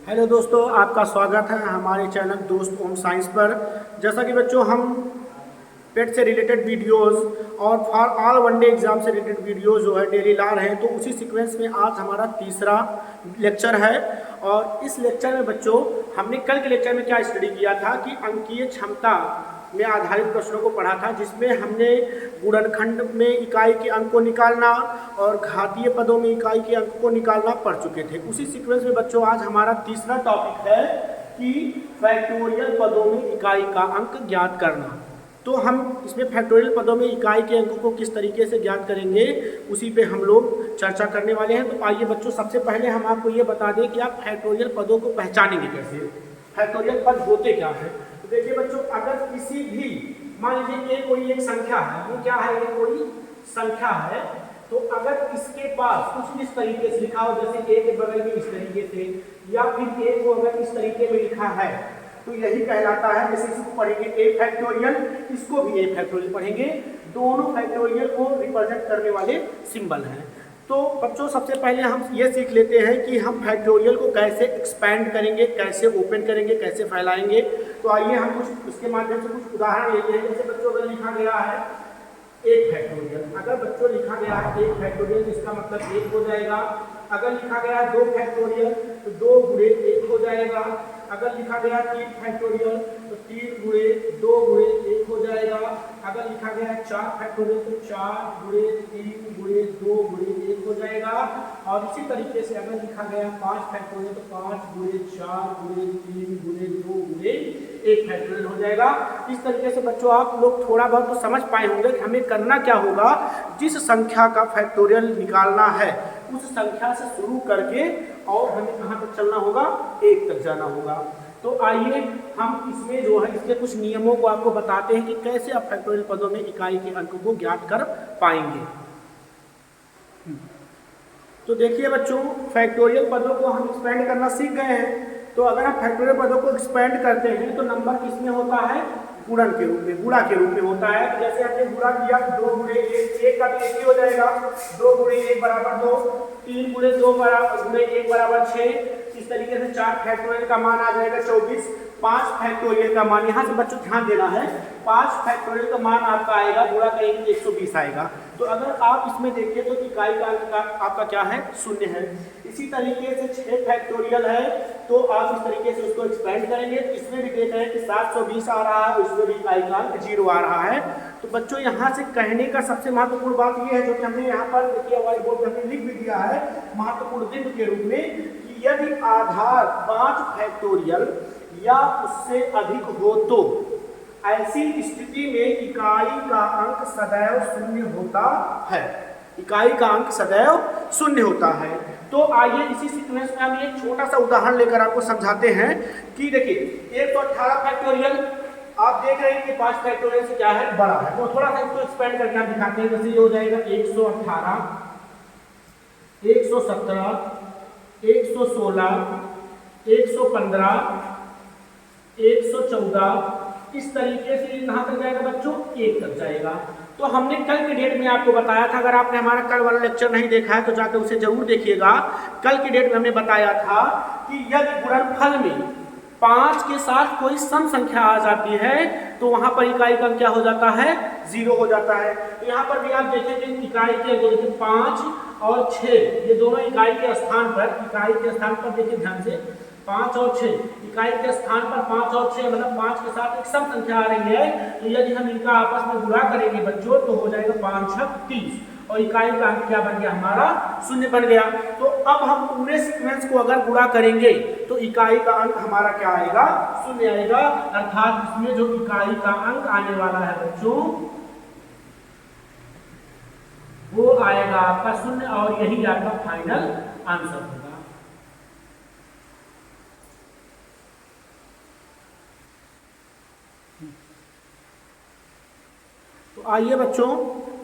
Hello दोस्तों, आपका स्वागत है हमारे चैनल दोस्त ओम साइंस पर। जैसा कि बच्चों हम पेट से रिलेटेड वीडियोस और फॉर ऑल वनडे एग्जाम से रिलेटेड वीडियोस जो है डेली ला रहे हैं, तो उसी सीक्वेंस में आज हमारा तीसरा लेक्चर है। और इस लेक्चर में बच्चों हमने कल के लेक्चर में क्या स्टडी किया था कि अंकीय क्षमता में आधारित प्रश्नों को पढ़ा था, जिसमें हमने गुणनखंड में इकाई के अंक को निकालना और घातीय पदों में इकाई के अंक को निकालना पढ़ चुके थे। उसी सीक्वेंस में बच्चों आज हमारा तीसरा टॉपिक है कि फैक्टोरियल पदों में इकाई का अंक ज्ञात करना। तो हम इसमें फैक्टोरियल पदों में इकाई के अंकों को किस तरीके से ज्ञात करेंगे उसी पे हम लोग चर्चा करने वाले हैं। तो आइए बच्चों, सबसे पहले हम आपको ये बता दें कि आप फैक्टोरियल पदों को पहचानेंगे कैसे, फैक्टोरियल पद होते क्या है। तो देखिए बच्चों, अगर किसी भी मान लीजिए कोई एक संख्या है, ये क्या है, ये कोई संख्या है, तो अगर इसके पास कुछ इस तरीके से लिखा हो, जैसे ए के बगल में इस तरीके से, या फिर ए को अगर इस तरीके में लिखा है तो यही कहलाता है। जैसे इसको पढ़ेंगे ए फैक्टोरियल, इसको भी ए फैक्टोरियल पढ़ेंगे, दोनों फैक्टोरियल को रिप्रेजेंट करने वाले सिंबल हैं। तो बच्चों सबसे पहले हम ये सीख लेते हैं कि हम फैक्टोरियल को कैसे एक्सपैंड करेंगे, कैसे ओपन करेंगे, कैसे फैलाएंगे। तो आइए हम कुछ उसके माध्यम से कुछ उदाहरण लेते हैं। जैसे बच्चों अगर लिखा गया है एक फैक्टोरियल, अगर बच्चों लिखा गया है एक फैक्टोरियल तो इसका मतलब एक हो जाएगा। अगर लिखा गया है दो फैक्टोरियल तो दो गुणे एक हो जाएगा। अगर लिखा गया तीन फैक्टोरियल तो तीन गुणे दो गुणे एक हो जाएगा। अगर लिखा गया है चार फैक्टोरियल तो चार गुणे तीन गुणे दो गुणे एक हो जाएगा। और इसी तरीके से अगर लिखा गया पांच फैक्टोरियल तो पांच गुणे चार गुणे तीन गुणे दो गुणे एक फैक्टोरियल हो जाएगा। इस तरीके से बच्चों आप लोग थोड़ा बहुत तो समझ पाए होंगे कि हमें करना क्या होगा। जिस संख्या का फैक्टोरियल निकालना है उस संख्या से शुरू करके और हमें कहाँ तक चलना होगा, एक तक जाना होगा। तो आइए हम इसमें जो है इसके कुछ नियमों को आपको बताते हैं कि कैसे आप फैक्टोरियल पदों में इकाई के अंक को ज्ञात कर पाएंगे। तो देखिए बच्चों, फैक्टोरियल पदों को हम एक्सपेंड करना सीख गए हैं। तो अगर हम फैक्टोरियल पदों को एक्सपेंड करते हैं तो नंबर किसमें होता है, गुणन के रूप में, गुणा के रूप में होता है। तो जैसे हमने गुणा किया दो गुणे एक का भी एक ही हो जाएगा, दो गुणे एक बराबर दो, तीन गुणे दो गुणे एक बराबर 6। इस तरीके से चार फैक्टोरियल का मान आ जाएगा 24। पांच फैक्टोरियल का मान, यहाँ से बच्चों ध्यान देना है, पांच फैक्टोरियल का मान आपका आएगा, गुणा करेंगे तो 120 आएगा। तो अगर आप इसमें देखिए तो इकाई का अंक आपका क्या है, शून्य है। इसी तरीके से 6 फैक्टोरियल है तो आप इस तरीके से उसको एक्सपेंड करेंगे तो इसमें भी देख रहे हैं कि 720 आ रहा है, उसमें भी इकाई का अंक 0 आ रहा है। तो बच्चों यहाँ से कहने का सबसे महत्वपूर्ण बात यह है, जो कि हमने यहाँ पर देखिए व्हाइट बोर्ड पर हमने लिख भी दिया है महत्वपूर्ण बिंदु के रूप में, कि यदि आधार 5 फैक्टोरियल या उससे अधिक हो तो ऐसी स्थिति में इकाई का अंक सदैव शून्य होता है। इकाई का अंक सदैव शून्य होता है। तो आइए इसी सीक्वेंस में हम एक छोटा सा उदाहरण लेकर आपको समझाते हैं कि देखिए 118 फैक्टोरियल आप देख रहे हैं कि 5 फैक्टोरियल से क्या है, बड़ा है। तो थोड़ा सा इसको एक्सपेंड करके हम दिखाते हैं। जैसे ये हो जाएगा 118, 117, 116, 115, 114, इस तरीके से कहां तक जाएगा बच्चों, एक तक जाएगा। तो हमने कल के डेट में आपको बताया था, अगर आपने हमारा कल वाला लेक्चर नहीं देखा है तो जाकर उसे जरूर देखिएगा। कल की डेट में हमने बताया था कि यदि गुणनफल में 5 के साथ कोई सम संख्या आ जाती है तो वहां पर इकाई का क्या हो जाता है, 0 हो जाता है। तो यहाँ पर भी आप देखेंगे इकाई के 5 और 6 ये दोनों इकाई के स्थान पर देखिए ध्यान से, 5 और 6 इकाई के स्थान पर 5 और 6 मतलब 5 के साथ एक सम संख्या आ रही है। तो यदि हम इनका आपस में गुणा करेंगे बच्चों तो हो जाएगा 5 6 30 और इकाई का अंक क्या बन गया, हमारा शून्य बन गया। तो अब हम पूरे सीक्वेंस को अगर गुणा करेंगे तो इकाई का अंक हमारा क्या आएगा, शून्य आएगा। अर्थात इसमें जो इकाई का अंक आने वाला है बच्चों वो आएगा आपका शून्य और यही आपका फाइनल आंसर होगा। तो आइए बच्चों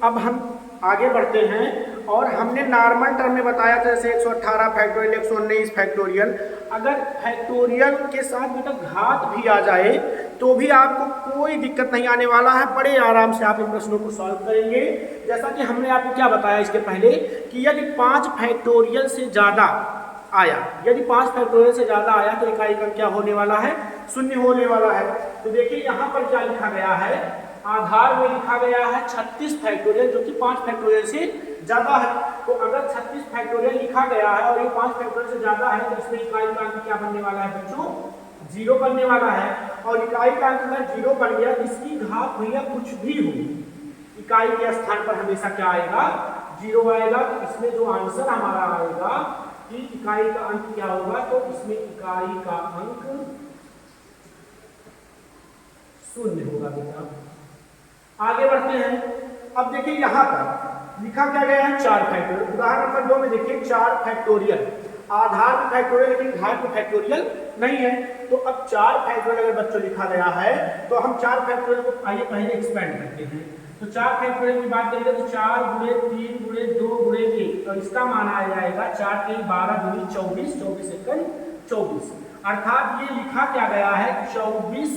अब हम आगे बढ़ते हैं और हमने नॉर्मल टर्म में बताया था, जैसे 118 फैक्टोरियल, 119 फैक्टोरियल। अगर फैक्टोरियल के साथ बेटा घात भी आ जाए तो भी आपको कोई दिक्कत नहीं आने वाला है, बड़े आराम से आप इन प्रश्नों को सॉल्व करेंगे। जैसा कि हमने आपको क्या बताया इसके पहले कि यदि 5 फैक्टोरियल से ज़्यादा आया। यदि 5 फैक्टोरियल से ज़्यादा आया तो इकाई का क्या होने वाला है, शून्य होने वाला है। तो देखिए यहाँ पर क्या लिखा गया है, आधार में लिखा गया है 36 फैक्टोरियल, जो कि 5 फैक्टोरियल से ज़्यादा है। तो अगर 36 फैक्टोरियल लिखा गया है और ये 5 फैक्टोरियल से ज़्यादा है तो इसमें इकाई का अंक क्या बनने वाला है बच्चों, 0 बनने वाला है। और इकाई का अंक अगर 0 बन गया, इसकी घात भैया कुछ भी हो, इकाई के स्थान पर हमेशा क्या आएगा, 0 आएगा। तो इसमें जो आंसर हमारा आएगा कि इकाई का अंक क्या होगा, तो इसमें इकाई का अंक 0 होगा बेटा। आगे बढ़ते हैं। अब देखिए यहाँ पर लिखा क्या गया है, 4 फैक्टोरियल। उदाहरण नंबर 2 में देखिए 4 फैक्टोरियल, आधार में फैक्टोरियल लेकिन घात में फैक्टोरियल नहीं है। तो अब 4 फैक्टोरियल अगर बच्चों लिखा गया है तो हम 4 फैक्टोरियल को आइए पहले एक्सपेंड करते हैं। तो 4 फैक्टोरियल की बात करेंगे तो 4 गुणे 3 गुणे 2 गुणे 1, और इसका मान आ जाएगा 4 के 12 गुणे 24, 24 एकम 24। अर्थात ये लिखा क्या गया है, 24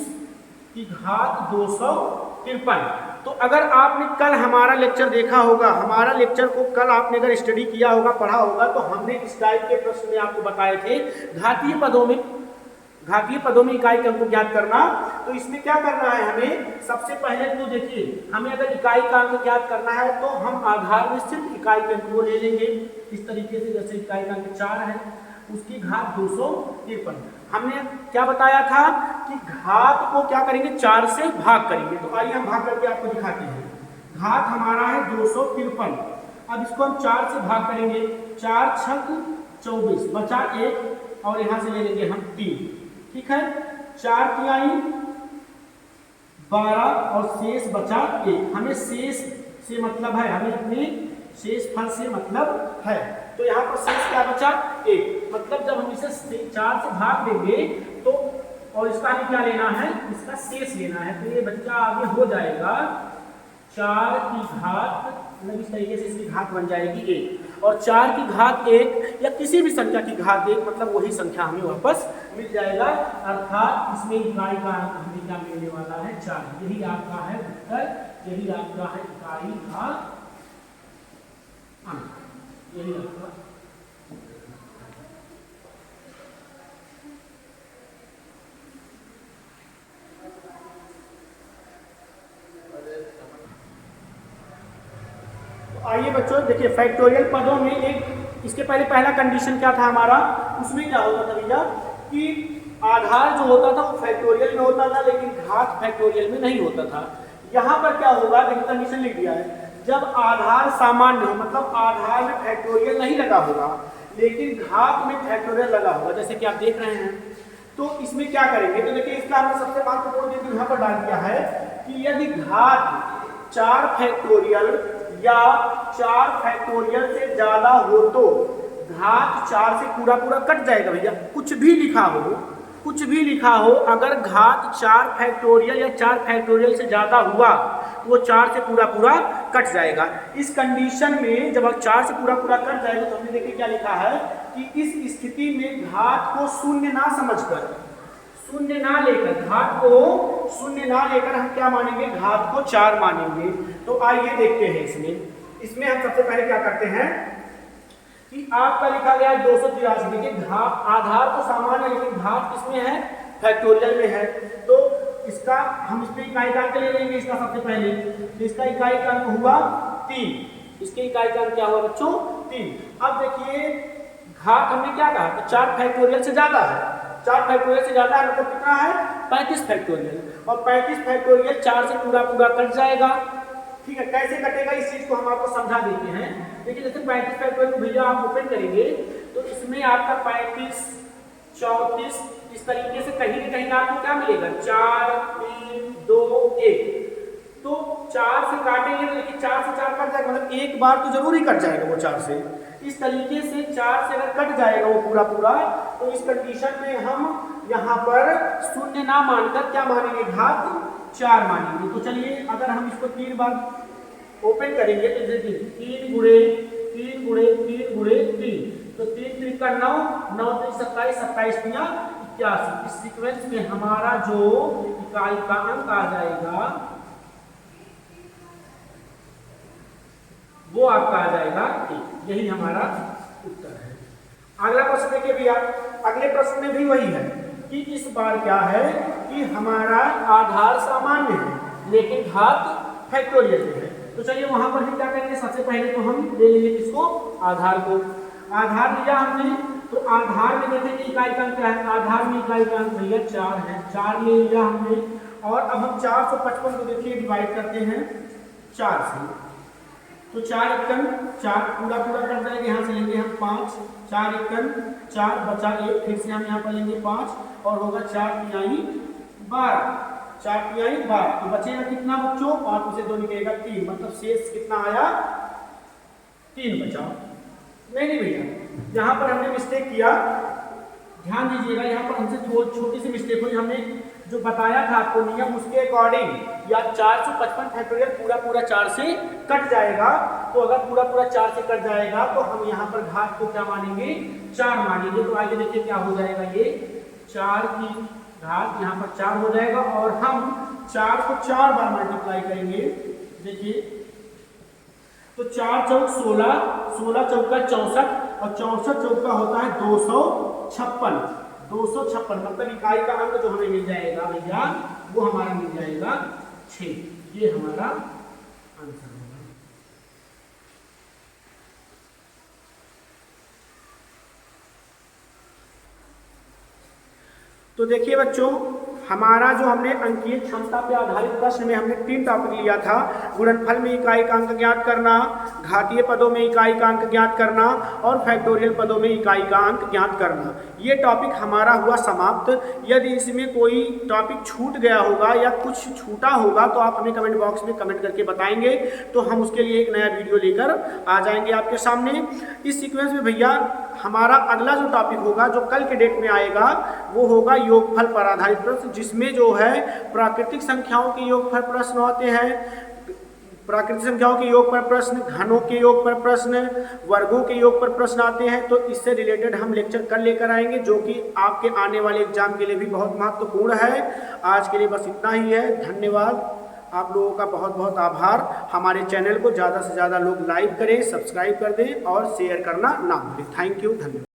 की घात 253। तो अगर आपने कल हमारा लेक्चर देखा होगा, हमारा लेक्चर को कल आपने अगर स्टडी किया होगा, पढ़ा होगा, तो हमने इस टाइप के प्रश्न में आपको बताए थे घातीय पदों में इकाई का अंक ज्ञात करना। तो इसमें क्या करना है हमें, सबसे पहले तो देखिए हमें अगर इकाई का अंक ज्ञात करना है तो हम आधार में सिर्फ इकाई के अंक को ले लेंगे इस तरीके से। जैसे इकाई का अंक 4 है, उसकी घात 253। हमने क्या बताया था कि घात को क्या करेंगे, 4 से भाग करेंगे। तो आइए हम भाग करके आपको दिखाते हैं। घात हमारा है 253। अब इसको हम 4 से भाग करेंगे, 4 छक 24, बचा 1 और यहाँ से ले लेंगे हम 3। ठीक है, 4 तिहाई 12 और शेष बचा 1। हमें शेष से मतलब है, हमें अपने शेष फल से मतलब है। तो यहाँ पर शेष क्या बचा, 1। मतलब जब हम इसे 4 से भाग देंगे तो, और इसका हमें क्या लेना है, इसका शेष लेना है। तो ये बच्चा आगे हो जाएगा 4 की घात, मतलब इस तरीके से इसकी घात बन जाएगी 1, और 4 की घात 1 या किसी भी संख्या की घात 1, मतलब वही संख्या हमें वापस मिल जाएगा। अर्थात इसमें इकाई का अंक हमें क्या मिलने वाला है, 4। यही आपका है उत्तर, यही आपका है इकाई का अंक, यही आपका। आइए बच्चों देखिए, फैक्टोरियल पदों में एक, इसके पहले पहला कंडीशन क्या था हमारा, उसमें क्या होता था भैया कि आधार जो होता था वो फैक्टोरियल में होता था लेकिन घात फैक्टोरियल में नहीं होता था। यहाँ पर क्या होगा, देखिए कंडीशन लिख दिया है, जब आधार सामान्य हो, मतलब आधार में फैक्टोरियल नहीं लगा होगा लेकिन घात में फैक्टोरियल लगा होगा, जैसे कि आप देख रहे हैं। तो इसमें क्या करेंगे, तो देखिए इसका हमने सबसे महत्वपूर्ण चीज यहाँ पर डाल दिया है कि यदि घात 4 फैक्टोरियल या 4 फैक्टोरियल से ज्यादा हो तो घात 4 से पूरा पूरा कट जाएगा भैया। कुछ भी लिखा हो, कुछ भी लिखा हो, अगर घात 4 फैक्टोरियल या 4 फैक्टोरियल से ज्यादा हुआ तो वो 4 से पूरा पूरा कट जाएगा। इस कंडीशन में जब 4 से पूरा पूरा कट जाएगा तो हमने देखिए क्या लिखा है कि इस स्थिति में घात को शून्य ना समझकर, शून्य ना लेकर, घात को शून्य ना लेकर हम क्या मानेंगे, घात को 4 मानेंगे। तो आइए देखते हैं इसमें हम सबसे पहले क्या करते हैं कि आपका लिखा गया है 283। देखिए घात, आधार तो सामान्य है लेकिन घात किसमें है, फैक्टोरियल में है। तो इसका हम इस पे इकाई का अंक ले लेंगे। इसका सबसे पहले तो इसका इकाई का अंक हुआ 3, इसके इकाई का अंक क्या हुआ बच्चों, 3। अब देखिए घात हमने क्या कहा, तो 4 फैक्टोरियल से ज्यादा है, 4 फैक्टोरियल से ज्यादा है मतलब कितना है, 35 फैक्टोरियल, और 35 फैक्टोरियल 4 से पूरा पूरा कट जाएगा। ठीक है, कैसे कटेगा इस चीज को हम आपको समझा देते हैं। देखिए जैसे 35 फैक्टोरियल को भैया आप ओपन करेंगे तो इसमें आपका 35, 34 इस तरीके से कहीं न कहीं आपको क्या मिलेगा, 4, 3, 2, 1। तो 4 से काटेंगे लेकिन 4 से 4 कट जाएगा, मतलब एक बार तो जरूर ही कट जाएगा वो 4 से। इस तरीके से 4 से अगर कट जाएगा वो पूरा पूरा, तो इस कंडीशन में हम यहाँ पर शून्य ना मानकर क्या मानेंगे, घात 4 मानेंगे। तो चलिए अगर हम इसको 3 बार ओपन करेंगे तो देखिए 3 गुणे 3 गुणे 3 गुणे 3, तो 3 3 का 9, 9 3 27, 27 तिया 81। इस सीक्वेंस में हमारा जो इकाई का अंक आ जाएगा वो आपका आ जाएगा 1। यही हमारा उत्तर है। अगला प्रश्न देखिए भैया, अगले प्रश्न में भी वही है कि इस बार क्या है कि हमारा आधार सामान्य है लेकिन घात फैक्टोरियल में है। तो चलिए वहां पर हम क्या करेंगे, सबसे पहले तो हम ले लेंगे इसको आधार को। आधार लिया हमने, तो आधार में देखेंगे इकाई का अंक क्या है, आधार में इकाई का अंक भैया 4 है, 4 ले लिया हमने। और अब हम 455 को देखिए डिवाइड करते हैं 4 से, तो 4 एकम 4 पूरा कर देंगे, यहाँ से लेंगे हम 5, 4 एकम 4 बचा 1, फिर से हम यहाँ पर लेंगे 5 और होगा 4 तिहाई 12, 4 तिहाई 12, तो बचेगा कितना बच्चों, 5 में से 2 निकलेगा 3, मतलब शेष कितना आया 3 बचा। नहीं भैया, यहाँ पर हमने मिस्टेक किया, ध्यान दीजिएगा, यहाँ पर हमसे छोटी सी मिस्टेक हुई। हमने जो बताया था आपको नियम, उसके अकॉर्डिंग या 455 फैक्टोरियल पूरा 4 से कट जाएगा। तो अगर पूरा 4 से कट जाएगा तो हम यहाँ पर घात को क्या मानेंगे, 4 मानेंगे। तो आगे देखिए क्या हो जाएगा, ये 4 की घात यहाँ पर 4 हो जाएगा और हम 4 को 4 बार मल्टीप्लाई करेंगे। देखिए तो 4 चौक 16, 16 चौका 64 और 64 चौका होता है 256, 256 मतलब इकाई का अंक जो हमें मिल जाएगा भैया वो हमारा मिल जाएगा 6। ये हमारा आंसर होगा। तो देखिए बच्चों, हमारा जो हमने अंकीय क्षमता पे आधारित प्रश्न में हमने 3 टॉपिक लिया था, गुणनफल में इकाई का अंक ज्ञात करना, घातीय पदों में इकाई का अंक ज्ञात करना और फैक्टोरियल पदों में इकाई का अंक ज्ञात करना। ये टॉपिक हमारा हुआ समाप्त। यदि इसमें कोई टॉपिक छूट गया होगा या कुछ छूटा होगा तो आप हमें कमेंट बॉक्स में कमेंट करके बताएंगे, तो हम उसके लिए एक नया वीडियो लेकर आ जाएंगे आपके सामने। इस सीक्वेंस में भैया हमारा अगला जो टॉपिक होगा, जो कल के डेट में आएगा, वो होगा योगफल पर आधारित प्रश्न, जिसमें जो है प्राकृतिक संख्याओं के योगफल प्रश्न होते हैं, प्राकृतिक संख्याओं के योग पर प्रश्न, घनों के योग पर प्रश्न, वर्गों के योग पर प्रश्न आते हैं। तो इससे रिलेटेड हम लेक्चर कल लेकर आएंगे, जो कि आपके आने वाले एग्जाम के लिए भी बहुत महत्वपूर्ण है। आज के लिए बस इतना ही है, धन्यवाद। आप लोगों का बहुत बहुत आभार। हमारे चैनल को ज़्यादा से ज़्यादा लोग लाइक करें, सब्सक्राइब कर दें और शेयर करना ना भूलें। थैंक यू, धन्यवाद।